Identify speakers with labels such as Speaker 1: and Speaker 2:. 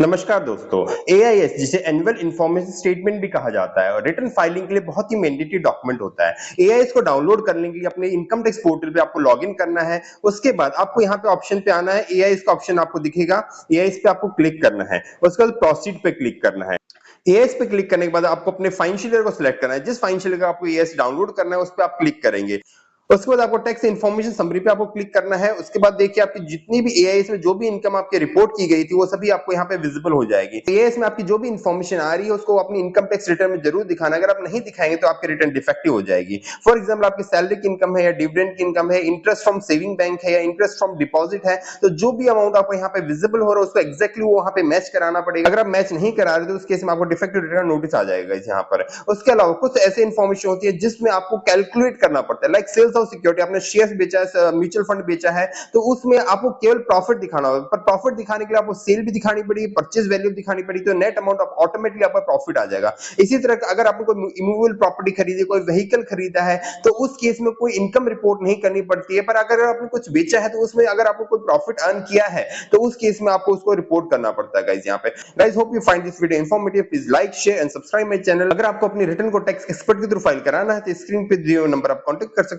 Speaker 1: नमस्कार दोस्तों। एआईएस जिसे एनुअल इन्फॉर्मेशन स्टेटमेंट भी कहा जाता है और रिटर्न फाइलिंग के लिए बहुत ही मैंडेटरी डॉक्यूमेंट होता है। एआईएस को डाउनलोड करने के लिए अपने इनकम टैक्स पोर्टल पे आपको लॉगिन करना है। उसके बाद आपको यहाँ पे ऑप्शन पे आना है, एआईएस का ऑप्शन आपको दिखेगा। एआईएस पे आपको क्लिक करना है, उसके बाद प्रोसीड पे क्लिक करना है। एआईएस पे क्लिक करने के बाद आपको अपने फाइनेंशियल ईयर को सिलेक्ट करना है। जिस फाइनेंशियल ईयर का आपको एआईएस डाउनलोड करना है उस पे आप क्लिक करेंगे। उसके बाद आपको टैक्स इन्फॉर्मेशन समरी पे आपको क्लिक करना है। उसके बाद देखिए आपकी जितनी भी एआईएस में जो भी इनकम आपकी रिपोर्ट की गई थी वो सभी आपको यहाँ पे विजिबल हो जाएगी। एआईएस में आपकी जो भी इन्फॉर्मेशन आ रही है उसको अपनी इनकम टैक्स रिटर्न में जरूर दिखाना। अगर आप नहीं दिखाएंगे तो आपकी रिटर्न डिफेक्टिव हो जाएगी। फॉर एग्जाम्पल आपकी सैलरी की इनकम है या डिविडेंड की इनकम है, इंटरेस्ट फ्रॉम सेविंग बैंक है या इंटरेस्ट फ्रॉम डिपॉजिट है, तो जो भी अमाउंट आपको यहाँ पे विजिबल हो रहा है उसको एक्जैक्टली वो वहाँ पे मैच कराना पड़ेगा। अगर आप मैच नहीं करा रहे तो उस केस में आपको डिफेक्टिव रिटर्न नोटिस आ जाएगा यहाँ पर। उसके अलावा कुछ ऐसे इन्फॉर्मेशन होती है जिसमें आपको कैलकुलेट करना पड़ता है, लाइक सेल्स ऑफ सिक्योरिटी, आपने शेयर्स बेचा है, म्यूचुअल फंड बेचा है, तो उसमें आपको केवल प्रॉफिट दिखाना होगा। पर प्रॉफिट दिखाने के लिए आपको सेल भी दिखानी पड़ेगी, परचेज वैल्यू दिखानी पड़ेगी, तो नेट अमाउंट ऑटोमेटिकली आपका प्रॉफिट आ जाएगा। इसी तरह अगर आपने कोई इमूवेबल प्रॉपर्टी खरीदी, कोई व्हीकल खरीदा है, तो उस केस में कोई इनकम रिपोर्ट नहीं करनी पड़ती है। पर अगर आपने कुछ बेचा है तो उसमें अगर आपको कोई प्रॉफिट अर्न किया है तो उस केस में आपको उसको रिपोर्ट करना पड़ता है। गाइस यहाँ पे guys hope you find this video informative. Please like, share and subscribe my channel. अगर आपको अपनी रिटर्न को टैक्स एक्सपर्ट के थ्रू फाइल कराना है तो स्क्रीन पे दिए हुए नंबर आप कांटेक्ट कर सकते हैं।